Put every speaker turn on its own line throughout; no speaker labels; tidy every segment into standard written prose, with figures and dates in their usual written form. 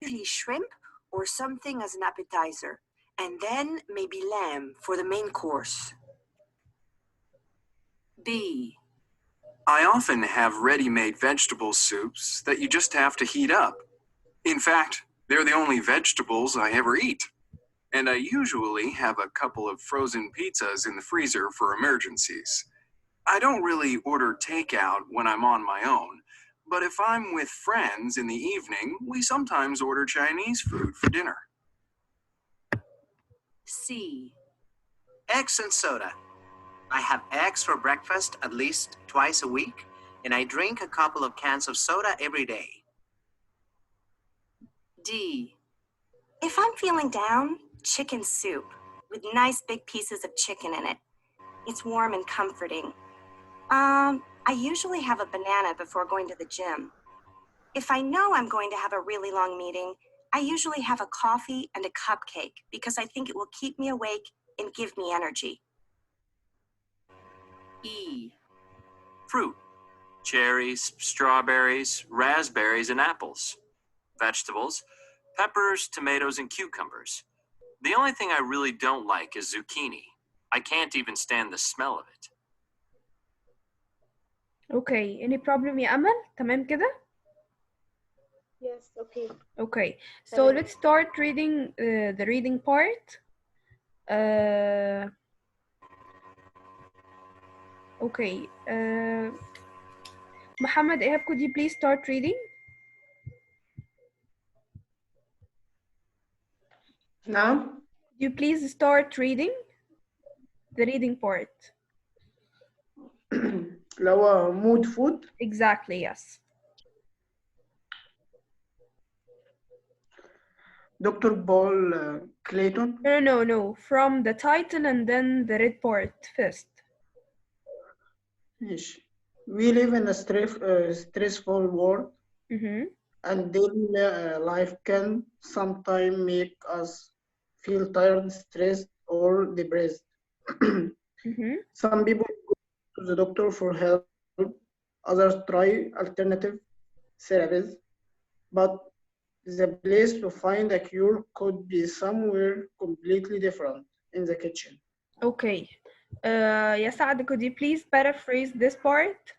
usually shrimp or something as an appetizer, and then maybe lamb for the main course. B.
I often have ready-made vegetable soups that you just have to heat up. In fact, they're the only vegetables I ever eat. And I usually have a couple of frozen pizzas in the freezer for emergencies. I don't really order takeout when I'm on my own, but if I'm with friends in the evening, we sometimes order Chinese food for dinner.
C.
Eggs and soda. I have eggs for breakfast at least twice a week, and I drink a couple of cans of soda every day.
D.
If I'm feeling down, chicken soup with nice big pieces of chicken in it. It's warm and comforting. I usually have a banana before going to the gym. If I know I'm going to have a really long meeting, I usually have a coffee and a cupcake because I think it will keep me awake and give me energy.
E.
Fruit. Cherries, strawberries, raspberries, and apples. Vegetables. Peppers, tomatoes, and cucumbers. The only thing I really don't like is zucchini. I can't even stand the smell of it.
Okay, any problem يا أمل؟ تمام كده؟
Yes, okay.
Okay, so let's start reading the reading part. Okay, Muhammad Ehab, could you please start reading?
نعم.
Could you please start reading the reading part?
اللي هو mood food.
Exactly, yes.
Dr. Paul Clayton.
No. From the title and then the read part first.
ماشي. We live in a stressful world, and daily life can sometimes make us feel tired, stressed, or depressed. Some people go to the doctor for help, others try alternative therapies, but the place to find a cure could be somewhere completely different in the kitchen.
Okay. Ya Saad, could you please paraphrase this part?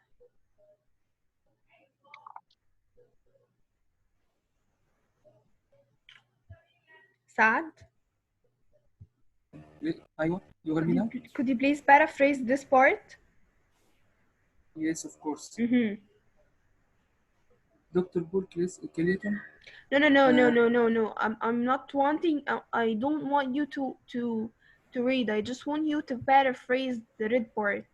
Saad?
أيوة, you hear me now?
Could you please paraphrase this part?
Yes, of course. Dr. Paul Clayton.
No. I'm not wanting. I don't want you to read. I just want you to paraphrase the read part.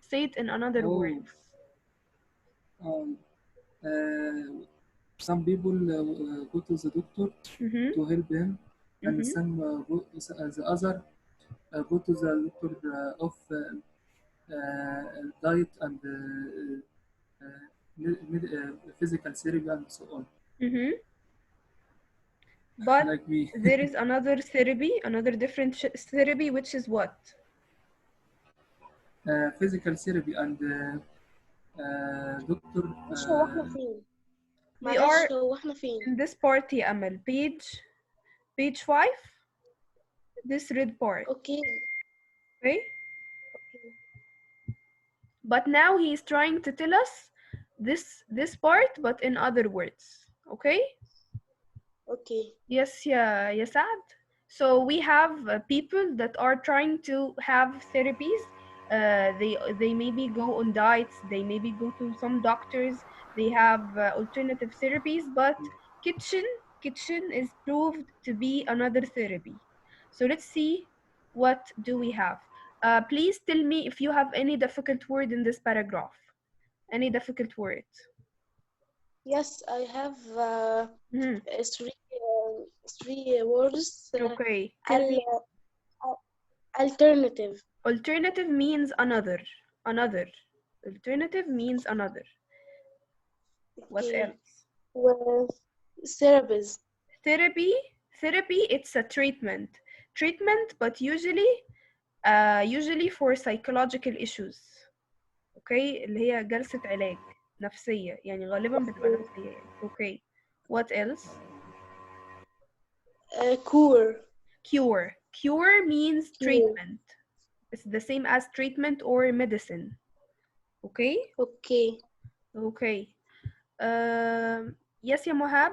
Say it in another words.
Some people go to the doctor to help him, and some the other go to the doctor of diet and physical therapy and so on.
But
like me.
There is another therapy, another different therapy, which is what?
Physical therapy and doctor.
We are in this part, يا أمل, page 5. This read part.
Okay.
But now he is trying to tell us this part, but in other words. Okay. Yes, yeah, Saad. So we have people that are trying to have therapies. They maybe go on diets. They maybe go to some doctors. They have alternative therapies, but kitchen is proved to be another therapy. So let's see, what do we have? Please tell me if you have any difficult word in this paragraph. Any difficult words?
Yes, I have three words.
Okay.
Alternative.
Alternative means another. Alternative means another. What else?
Well, therapies.
Therapy, it's a treatment, but usually for psychological issues. Okay, اللي هي جلسة علاج نفسية، يعني غالبا بتبقى نفسية. Okay, what else?
Cure.
Cure. Cure means treatment. It's the same as treatment or medicine. Okay?
Okay.
Okay. Yes, يا مهاب.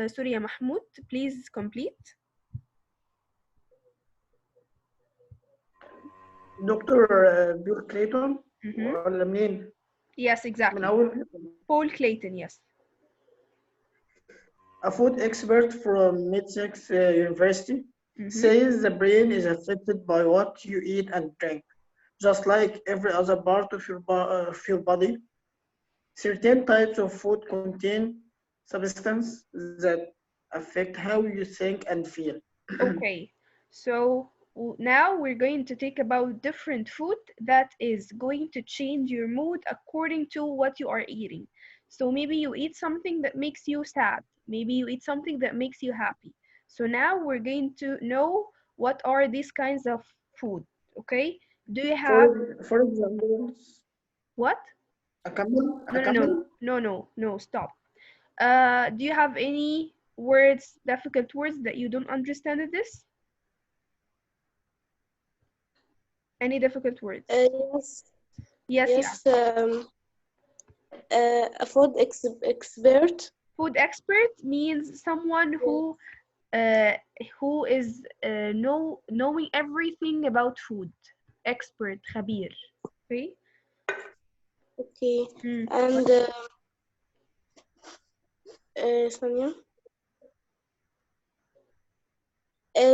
Sorry, يا محمود. Please complete.
دكتور بيل كليتون ولا منين؟
Yes, exactly.
من أول
Paul Clayton, yes.
A food expert from Middlesex University says the brain is affected by what you eat and drink, just like every other part of your body. Certain types of food contain substances that affect how you think and feel.
Okay, so now we're going to talk about different food that is going to change your mood according to what you are eating. So maybe you eat something that makes you sad. Maybe you eat something that makes you happy. So now we're going to know what are these kinds of food. Okay? Do you have
For example,
what? No, stop. Do you have any words, difficult words that you don't understand in this? Any difficult words?
Yes. A food expert.
Food expert means someone who is knowing everything about food. Expert, خبير. Okay.
Okay. And ثانية.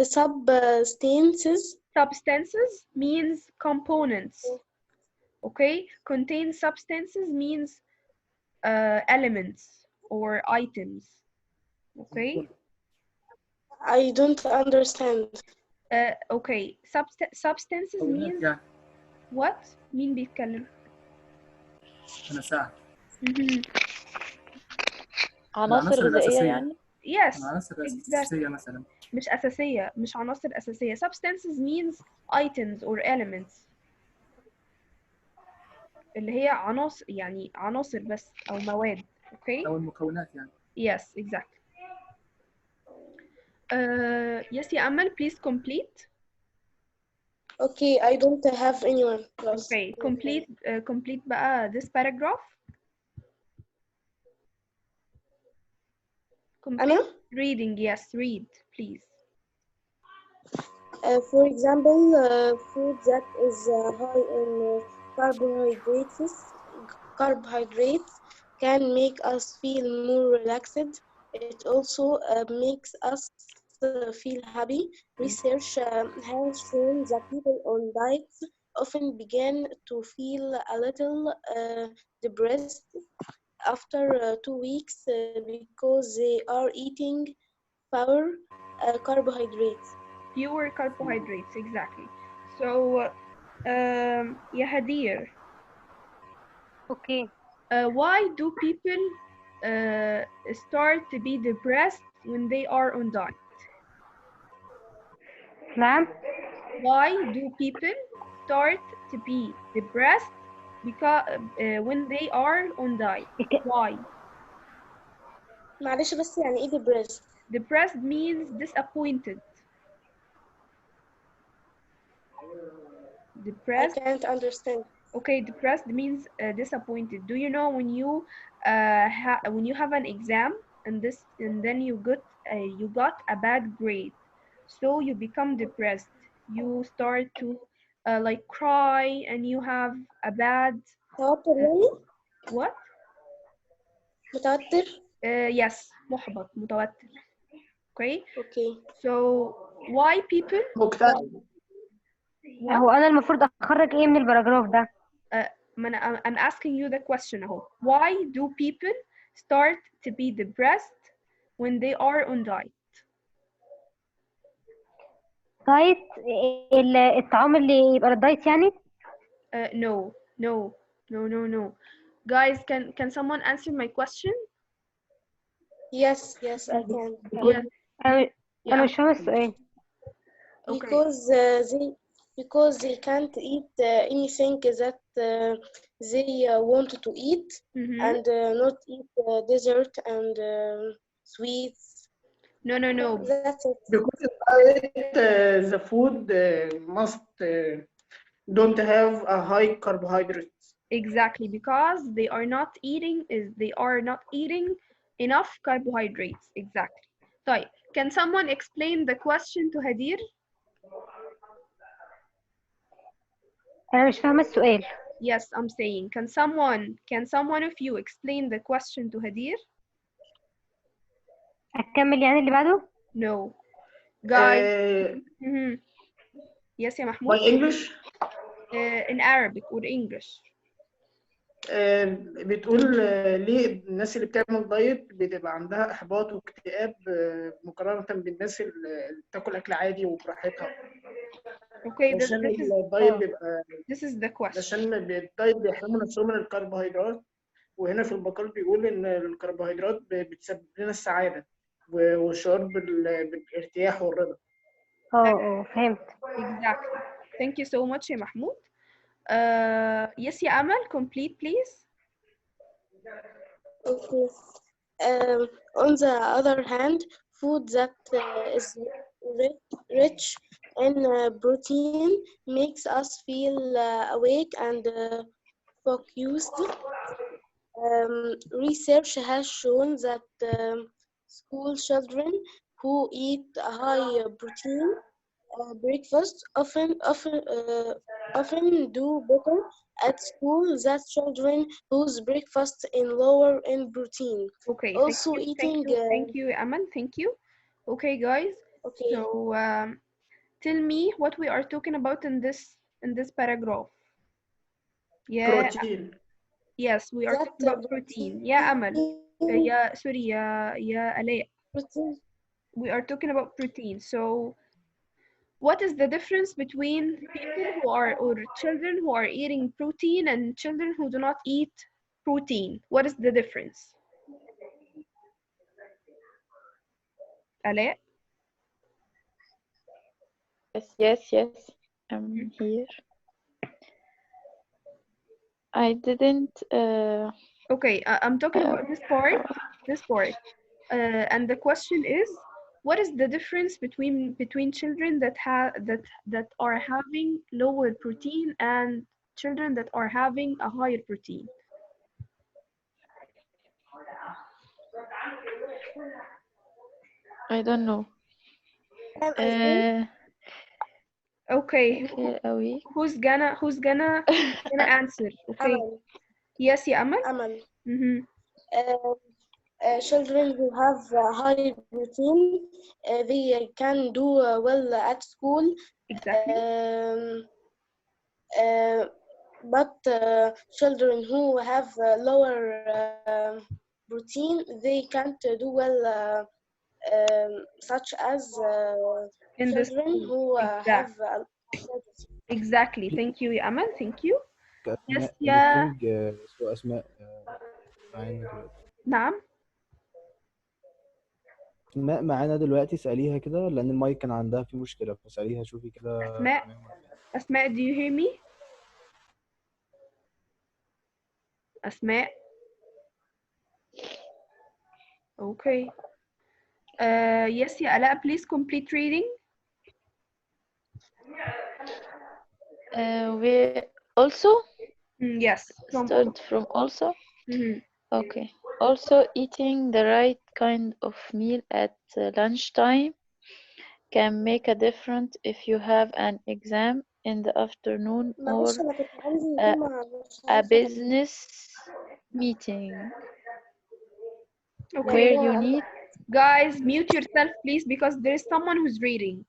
Substances.
Substances means components. Okay. Contain substances means elements or items. Okay.
I don't understand.
Okay. Substances means what? مين بيتكلم؟
أنا ساعد.
عناصر غذائية يعني؟
Yes.
عناصر أساسية مثلا.
مش أساسية، مش عناصر أساسية. Substances means items or elements. اللي هي عناصر، يعني عناصر بس أو مواد. Okay.
أو المكونات يعني.
Yes, exactly. Yes, يا أمل, please complete.
Okay, I don't have anyone.
Okay, complete بقى this paragraph. Complete reading, yes, read, please.
For example, food that is high in carbohydrates can make us feel more relaxed. It also makes us feel happy. Research has shown that people on diets often begin to feel a little depressed after 2 weeks because they are eating fewer carbohydrates.
Fewer carbohydrates, exactly. So, Yahadir.
Okay.
Why do people start to be depressed when they are on diet?
نعم.
Why do people start to be depressed because when they are on diet? Why?
معلش بس يعني ايه depressed?
Depressed means disappointed. Depressed.
I can't understand.
Okay, depressed means disappointed. Do you know when you have an exam and then you got a bad grade, so you become depressed. You start to like cry and you have a bad. What?
متوتر.
Yes, محبط, متوتر. Okay.
Okay.
So why people?
هو أنا المفروض أخرج إيه من الباراجراف ده؟
I'm asking you the question أهو. Why do people start to be depressed when they are on diet?
دايت الطعام اللي يبقى الدايت يعني؟
No. Guys, can someone answer my question?
Yes, I can.
Yes.
أنا مش فاهمة السؤال.
Because they can't eat anything that they want to eat and not eat dessert and sweets.
No.
That's it.
Because in diet, the food must don't have a high carbohydrates.
Exactly, because they are not eating enough carbohydrates. Exactly. طيب, can someone explain the question to Hadir?
أنا مش فاهمة السؤال.
Yes, I'm saying, can someone of you explain the question to Hadir?
أكمل يعني اللي بعده؟
No. Guys.
Uh,
Yes يا
by
محمود.
English
In Arabic or English.
بتقول ليه الناس اللي بتعمل دايت بتبقى عندها احباط واكتئاب مقارنه بالناس اللي بتاكل اكل عادي وبراحتها.
Okay,
عشان الدايت بيبقى
this is the question.
عشان الدايت بيحرموا نفسهم من الكربوهيدرات، وهنا في المقال بيقول ان الكربوهيدرات بتسبب لنا السعاده والشعور بالارتياح والرضا.
فهمت.
Exactly. Thank you so much يا محمود. Yes يا أمل, complete please.
Okay. On the other hand, food that is rich in protein makes us feel awake and focused. Research has shown that school children who eat a high protein breakfast often do better at school than children whose breakfast is lower in protein.
Okay,
Also
thank you Amal, thank you. Okay guys,
okay.
So tell me what we are talking about in this paragraph. Yeah.
Protein.
Yes, we are talking about protein. Yeah, Amal. Sorry, Alay.
Protein.
We are talking about protein. So what is the difference between people who are or children who are eating protein and children who do not eat protein? What is the difference? Alay?
Yes, I'm here. I didn't.
Okay, I'm talking about this part. And the question is, what is the difference between children that are having lower protein and children that are having a higher protein?
I don't know.
Okay. Who's gonna answer? Okay. Yes, yeah, Amal.
Amal. Children who have high protein, they can do well at school.
Exactly.
But children who have lower protein, they can't do well, such as children who have
Exactly. Thank you, Amal. Thank you. Yes, yeah.
أسماء معانا دلوقتي.
نعم.
أسماء معانا دلوقتي، اسأليها كده لأن المايك كان عندها في مشكلة، فاسأليها شوفي كده.
أسماء do you hear me؟ أسماء. Okay. Yes يا آلاء, please complete reading.
We also?
Yes.
From also? Okay. Also, eating the right kind of meal at lunchtime can make a difference if you have an exam in the afternoon or a business meeting.
Okay.
Where you need.
Guys, mute yourself please because there is someone who's reading.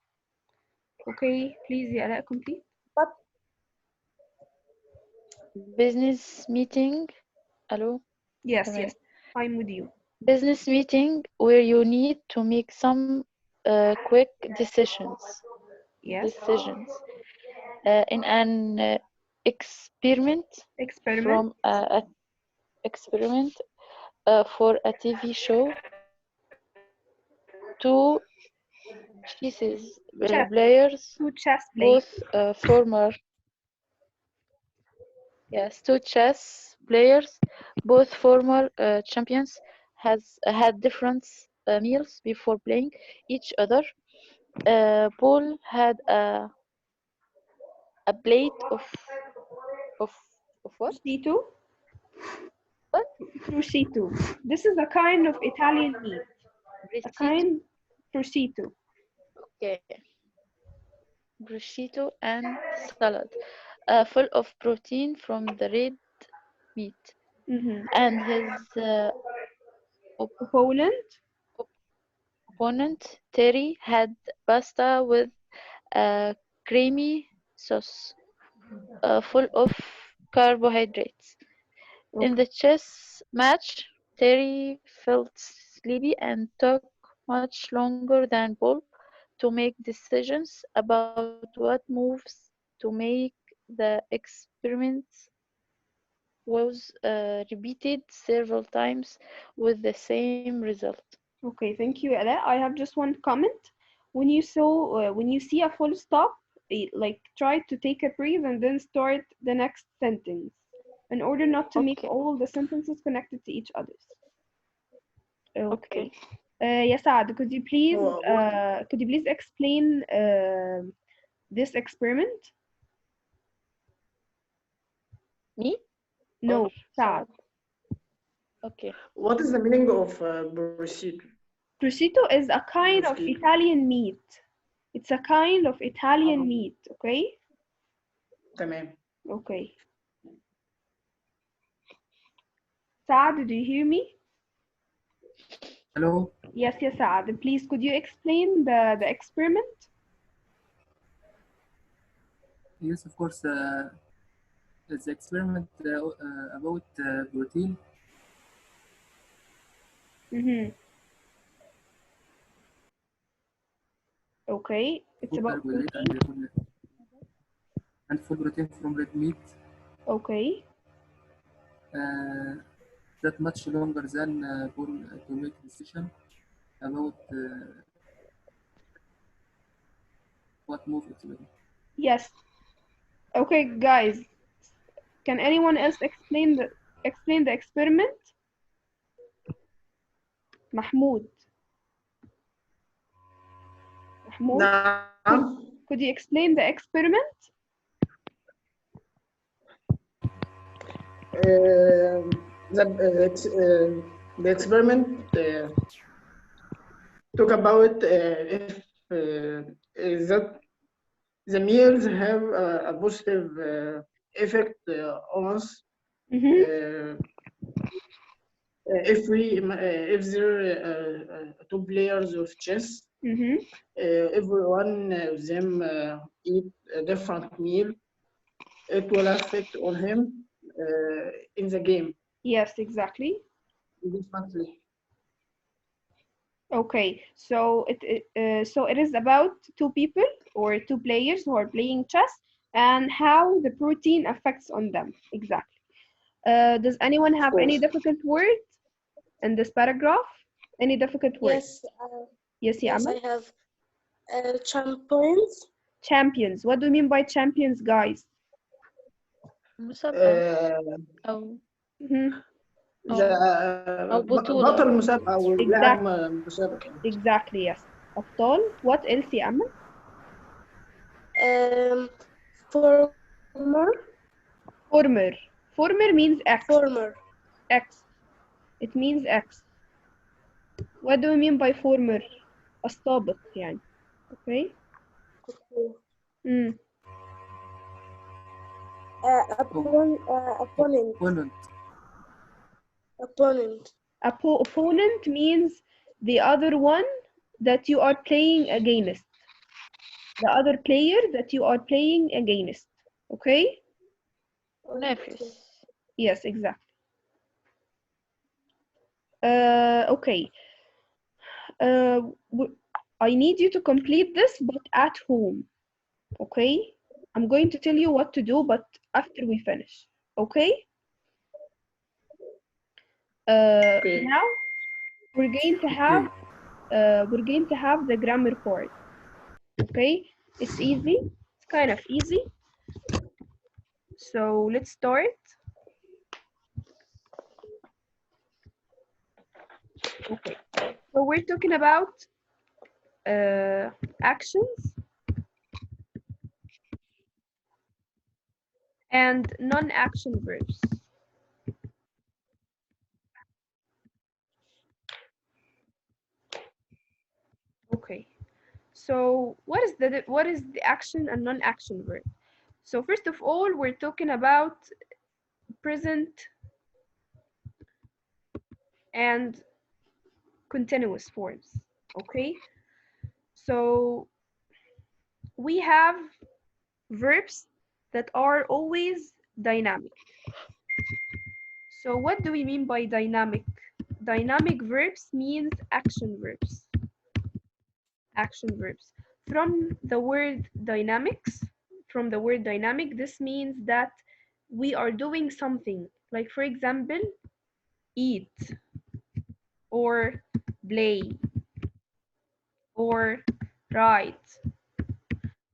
Okay, please يا آلاء complete.
Business meeting. Hello?
Yes, I'm with you.
Business meeting where you need to make some quick decisions.
Yes.
In an experiment for a TV show. Two chess players, both former champions, had different meals before playing each other. Paul had a plate of what?
Prosciutto.
What?
Prosciutto. This is a kind of Italian meat. A kind prosciutto.
Okay. Prosciutto and salad, full of protein from the red meat. And his opponent, Terry, had pasta with a creamy sauce, full of carbohydrates. In the chess match, Terry felt sleepy and took much longer than Paul to make decisions about what moves to make. The experiment was repeated several times with the same result.
Okay, thank you, Ella. I have just one comment. When you see a full stop, like try to take a breath and then start the next sentence, in order not to make all the sentences connected to each other. Okay. Yeah, Saad, could you please explain this experiment?
Me?
No, Saad.
Okay.
What is the meaning of prosciutto?
Prosciutto is a kind of Italian meat. It's a kind of Italian meat, okay?
تمام.
Okay. Saad, do you hear me?
Hello?
Yes, Saad. Please, could you explain the experiment?
Yes, of course. The experiment about protein.
Okay, it's about protein.
And full protein from red meat.
Okay.
That much longer than Paul to make decision about what move it will.
Yes. Okay, guys. Can anyone else explain the experiment? Mahmoud. Mahmoud? Could you explain the experiment?
The experiment talk about if that the meals have a positive effect on us. If there are two players of chess, every one of them eat a different meal, it will affect on him in the game.
Yes, exactly. Okay, so it is about two people or two players who are playing chess and how the protein affects on them. Exactly. Does anyone have any difficult words in this paragraph? Any difficult words?
Yes,
yes,
I have champions.
Champions. What do you mean by champions, guys?
بطل المسابقة أو لاعب مسابقة.
Exactly, yes. أبطال. What else يا أمل? Former means X. X. It means X. What do we mean by former? السابق يعني. Okay. Opponent means the other one that you are playing against. The other player that you are playing against. Okay? Yes, exactly. Okay. I need you to complete this, but at home. Okay? I'm going to tell you what to do, but after we finish. Okay? Now we're going to have the grammar part. Okay? It's easy. It's kind of easy. So let's start. Okay. So we're talking about actions and non-action verbs. Okay. So what is the action and non-action verb? So first of all, we're talking about present and continuous forms. Okay. So we have verbs that are always dynamic. So what do we mean by dynamic? Dynamic verbs means action verbs. Action verbs. From the word dynamic, this means that we are doing something. Like for example, eat, or play, or write.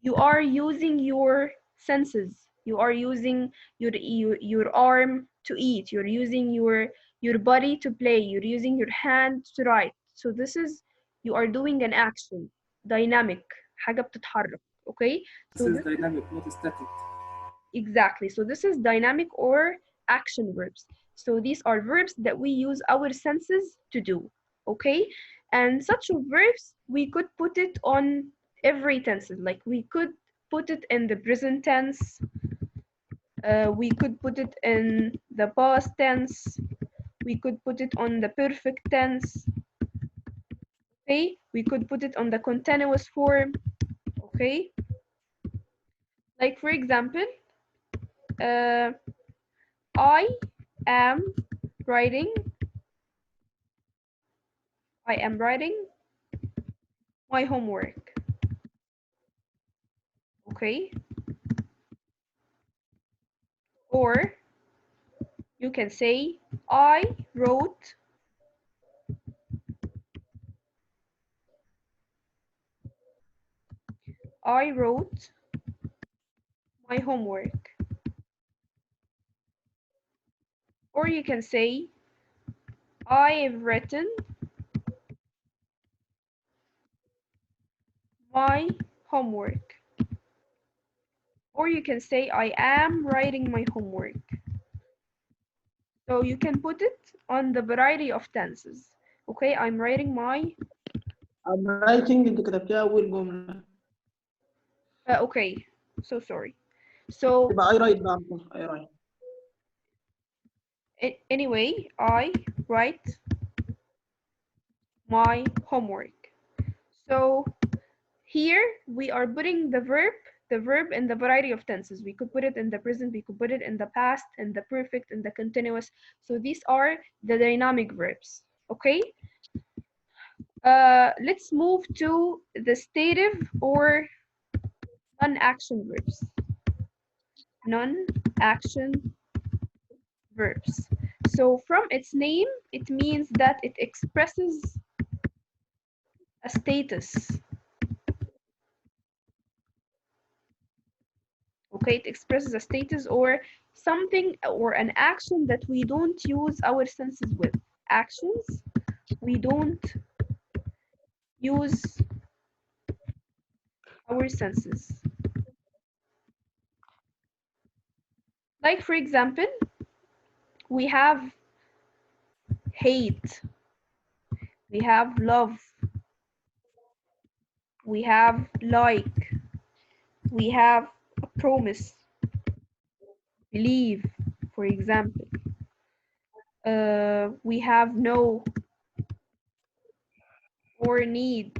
You are using your senses. You are using your arm to eat. You're using your body to play. You're using your hand to write. So this is, you are doing an action. Dynamic. حاجة بتتحرك. Okay?
This is dynamic, not static.
Exactly. So this is dynamic or action verbs. So these are verbs that we use our senses to do. Okay? And such verbs, we could put it on every tenses. Like we could put it in the present tense. We could put it in the past tense. We could put it on the perfect tense. Okay? We could put it on the continuous form. Okay? Like for example, I am writing my homework. Okay? Or you can say I wrote my homework. Or you can say I've written my homework. Or you can say I am writing my homework. So you can put it on the variety of tenses. Okay, I'm writing
انت كتبتها اول جمله.
okay, so sorry. So
يبقى I write بقى. I write.
Anyway, I write my homework. So here we are putting the verb in the variety of tenses. We could put it in the present, we could put it in the past, in the perfect, in the continuous. So these are the dynamic verbs. Okay? Let's move to the stative or non-action verbs. Non-action verbs. So from its name, it means that it expresses a status. Okay, it expresses a status or something or an action that we don't use our senses with. Actions we don't use our senses. Like for example, we have hate, we have love, we have like, we have a promise, believe, for example. We have no or need.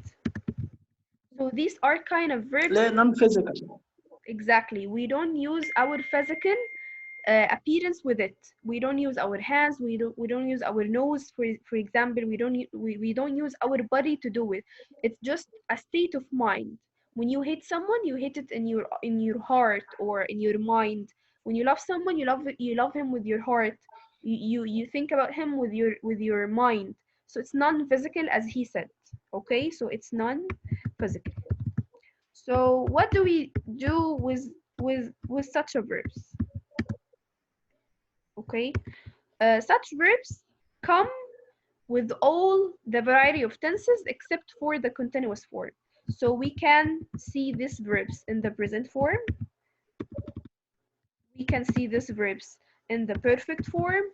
So these are kind of verbs.
non-physical.
Exactly. We don't use our physical appearance with it. We don't use our hands. We don't use our nose. For example, we don't use our body to do it. It's just a state of mind. When you hate someone, you hate it in your heart or in your mind. When you love someone, you love him with your heart. You think about him with your mind. So it's non-physical, as he said. Okay, so it's non-physical. So what do we do with such a verbs? Okay, such verbs come with all the variety of tenses except for the continuous form. So we can see these verbs in the present form. We can see these verbs in the perfect form.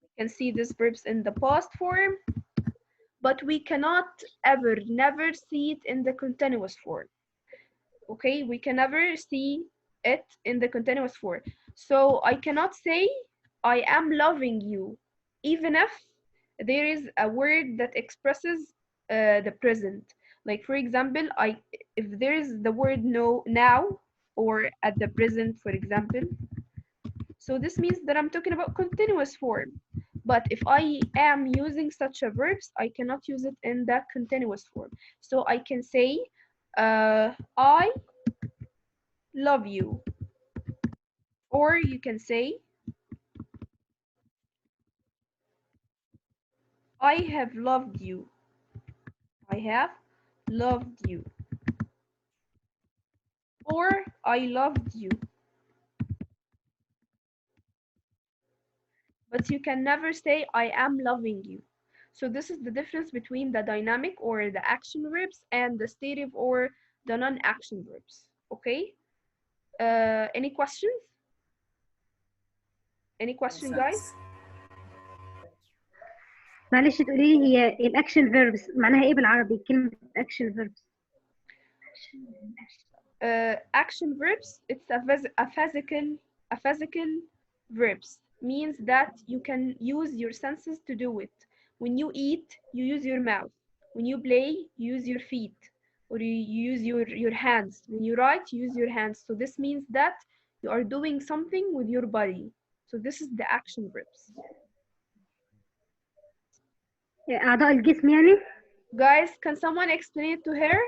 We can see these verbs in the past form. But we cannot ever, never see it in the continuous form. Okay, we can never see it in the continuous form. So I cannot say I am loving you, even if there is a word that expresses the present. Like for example, if there is the word no, now, or at the present, for example. So this means that I'm talking about continuous form. But if I am using such a verbs, I cannot use it in the continuous form. So I can say, I love you. Or you can say, I have loved you. I have loved you. Or I loved you. But you can never say I am loving you. So this is the difference between the dynamic or the action verbs and the stative or the non-action verbs. Okay? Any questions? Any question, guys?
معلش تقولي لي هي الاكشن فيربس معناها ايه بالعربي كلمة اكشن فيربس؟
Action verbs, it's a physical verbs, means that you can use your senses to do it. When you eat, you use your mouth. When you play, you use your feet, or you use your hands. When you write, you use your hands. So this means that you are doing something with your body. So this is the action verbs.
أعضاء الجسم يعني؟
Guys, can someone explain it to her?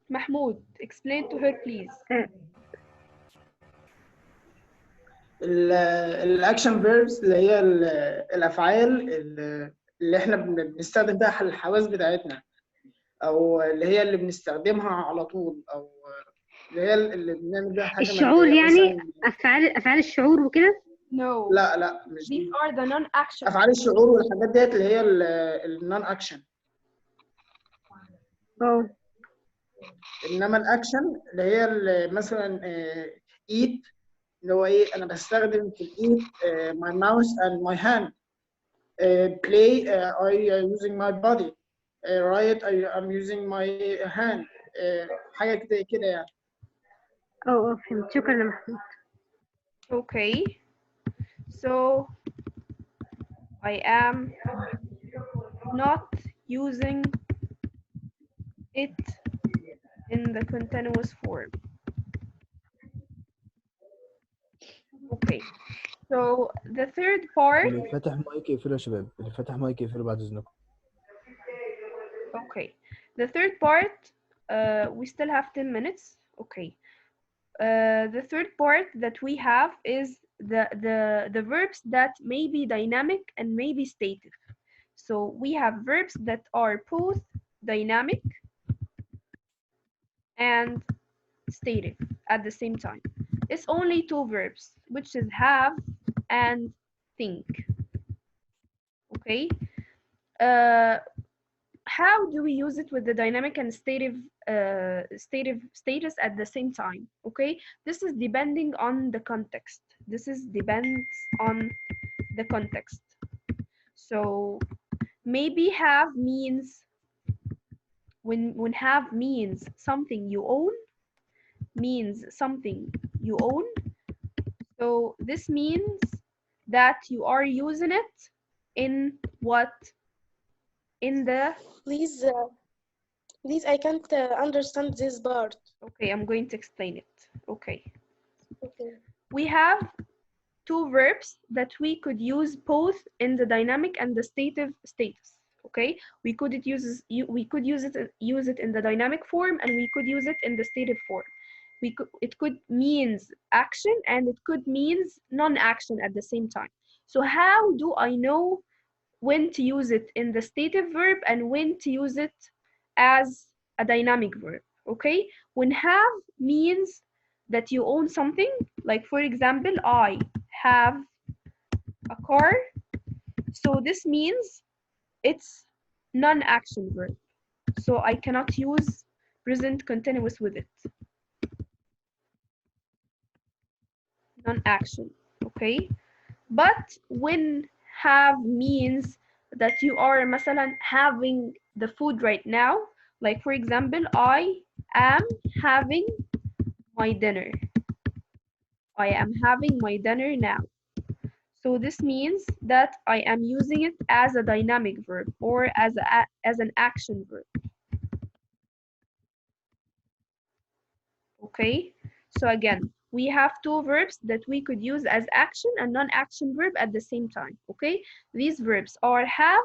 Mahmoud, explain to her please.
الاكشن فيربس اللي هي الافعال اللي احنا بنستخدم بيها الحواس بتاعتنا، او اللي هي اللي بنستخدمها على طول، او اللي هي اللي بنعمل بيها حاجه
الشعور يعني افعال الشعور وكده.
No.
لا مش
These are the non-action.
افعال الشعور والحاجات ديت اللي هي النون اكشن. انما الاكشن اللي هي مثلا eat، اللي هو ايه، انا بستخدم في الايت my mouth and my hand. Play I using my body. Write I'm using my hand. حاجه كده يعني.
فهمت. شكرا يا محمود.
Okay, so I am not using it in the continuous form. Okay, so the third part.
اللي فاتح مايك يقفله يا شباب، اللي فاتح مايك يقفله بعد اذنكم.
Okay, the third part, we still have 10 minutes. Okay, the third part that we have is the verbs that may be dynamic and may be stative. So we have verbs that are both dynamic and stative at the same time. It's only two verbs, which is have and think. Okay. How do we use it with the dynamic and stative status at the same time? Okay, this is depending on the context. This is depends on the context. So maybe have means, when have means something you own, means something you own. So this means that you are using it in what? In the
please I can't understand this part.
Okay, I'm going to explain it. Okay.
Okay.
We have two verbs that we could use both in the dynamic and the stative status. Okay, we could use it in the dynamic form, and we could use it in the stative form. It could means action and it could means non-action at the same time. So how do I know when to use it in the stative verb and when to use it as a dynamic verb? Okay, when have means that you own something, like for example, I have a car. So this means it's non-action verb. So I cannot use present continuous with it. Non-action, okay? But when have means that you are مثلا having the food right now, like for example, I am having my dinner. I am having my dinner now. So this means that I am using it as a dynamic verb or as an action verb. Okay, so again, we have two verbs that we could use as action and non-action verb at the same time. Okay, these verbs are have,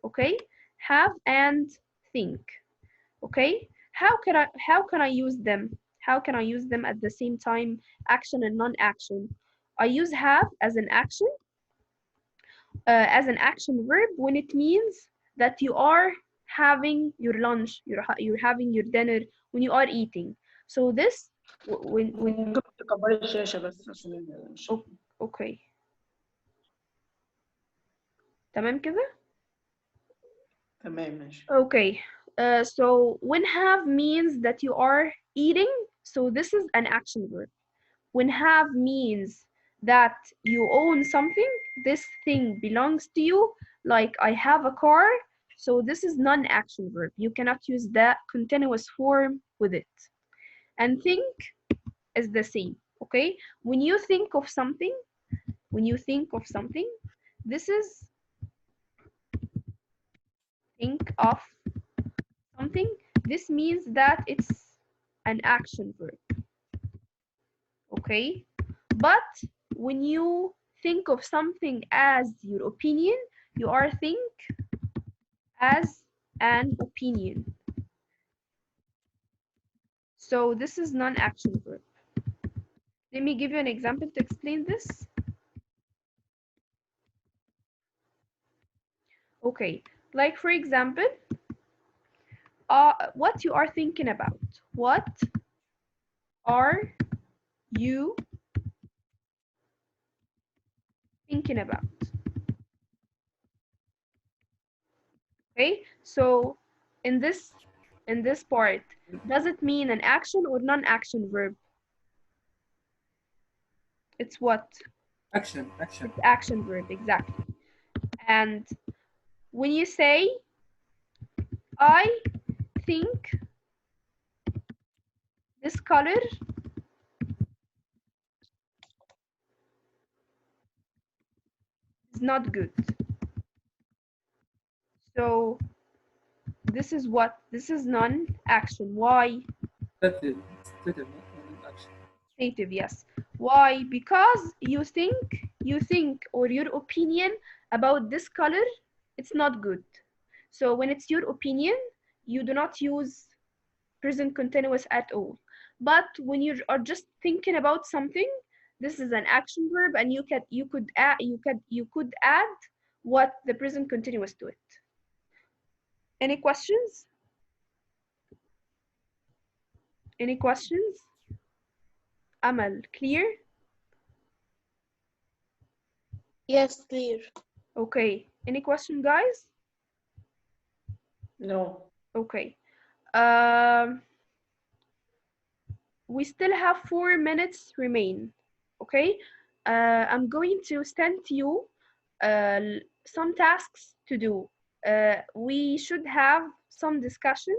okay, have and think. Okay, how can I use them? How can I use them at the same time, action and non-action? I use have as an action verb when it means that you are having your lunch, you're having your dinner, when you are eating. So this when
تكبري الشاشة بس عشان
okay تمام كده.
تمام ماشي.
Okay, so when have means that you are eating, so this is an action verb. When have means that you own something, this thing belongs to you, like I have a car, so this is non-action verb. You cannot use that continuous form with it. And think is the same, okay? When you think of something, this is think of something. This means that it's an action verb, okay? But when you think of something as your opinion, you are think as an opinion. So this is non-action verb. Let me give you an example to explain this. Okay, like for example, what you are thinking about. What are you thinking about? Okay, so in this part, does it mean an action or non-action verb? It's what?
Action.
It's action verb, exactly. And when you say, I think this color is not good. So this is what? This is non-action. Why?
Stative, action.
Stative, yes. Why? Because you think or your opinion about this color, it's not good. So when it's your opinion, you do not use present continuous at all. But when you are just thinking about something, this is an action verb, and you could add what the present continuous to it. Any questions? Any questions? Amal, clear?
Yes, clear.
Okay. Any question, guys?
No.
Okay. We still have 4 minutes remain. Okay. I'm going to send you some tasks to do. We should have some discussion,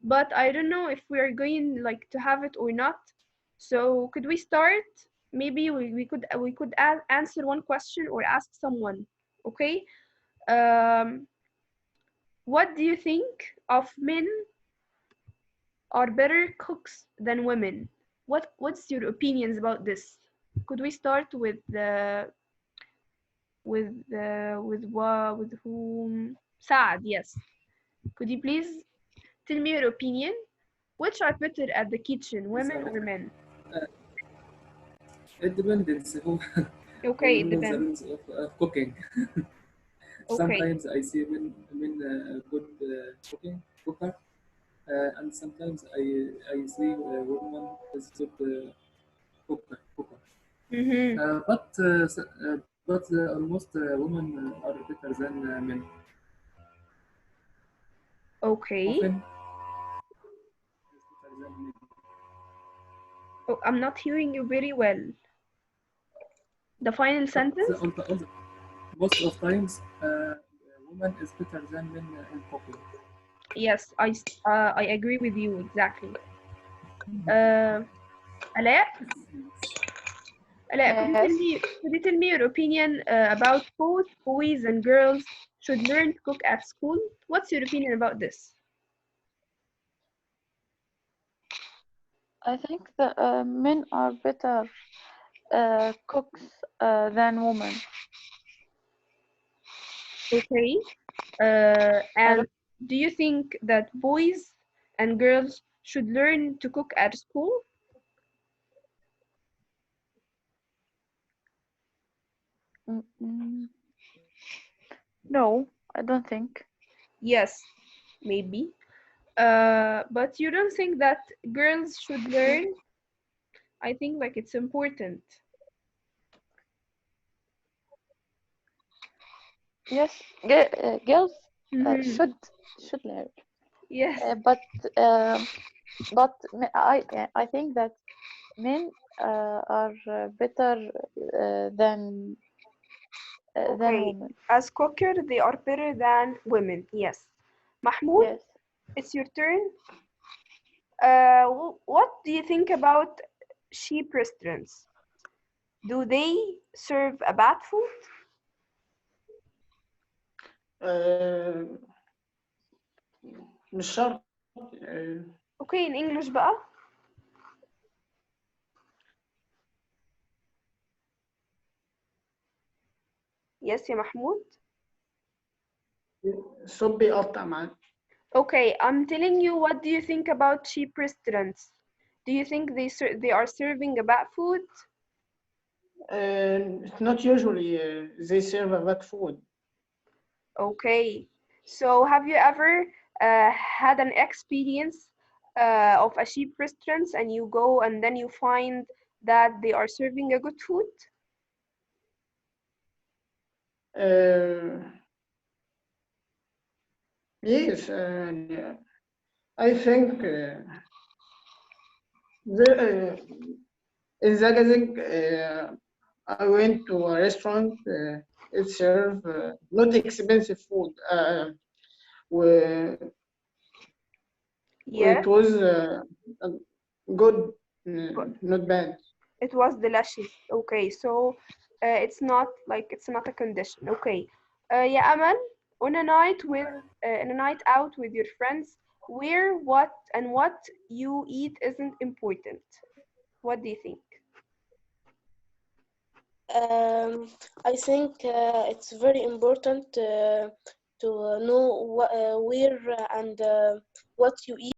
but I don't know if we are going like to have it or not. So could we start? Maybe we could answer one question or ask someone. Okay. What do you think of men are better cooks than women? What's your opinions about this? Could we start with whom? Saad, yes. Could you please tell me your opinion? Which are better at the kitchen, women or men?
It depends who.
Okay, it
who knows the
depends.
rules of cooking.
Okay.
Sometimes I see men good cooker, and sometimes I see women is good cooker.
Mm-hmm.
but almost women are better than men.
Okay.
Often is better than men.
Oh, I'm not hearing you very well. The final sentence?
Most of times, woman is better than men in cooking.
Yes, I agree with you exactly. Alaa, could you tell me your opinion about both boys and girls should learn to cook at school? What's your opinion about this?
I think that men are better cooks than women.
Okay. And do you think that boys and girls should learn to cook at school?
No, I don't think.
Yes, maybe. But you don't think that girls should learn? I think like it's important.
Yes, girls should learn.
Yes.
But I think that men are better than women.
As cooker, they are better than women. Yes. Mahmoud,
Yes.
it's your turn. What do you think about sheep restaurants? Do they serve a bad food?
مش شرط.
Okay, in English بقى. Yes يا محمود.
الصوت بيقطع معاك.
Okay, I'm telling you, what do you think about cheap restaurants? Do you think they are serving a bad food?
It's not usually they serve a bad food.
Okay, so have you ever had an experience of a cheap restaurant and you go and then you find that they are serving a good food?
Yes, I think in Zagazig, I went to a restaurant. It served not expensive food. It was good, not bad.
It was delicious. Okay, so it's not a condition. Okay, yeah, Aman, on a night out with your friends, where, what you eat isn't important. What do you think?
I think it's very important to know where and what you eat.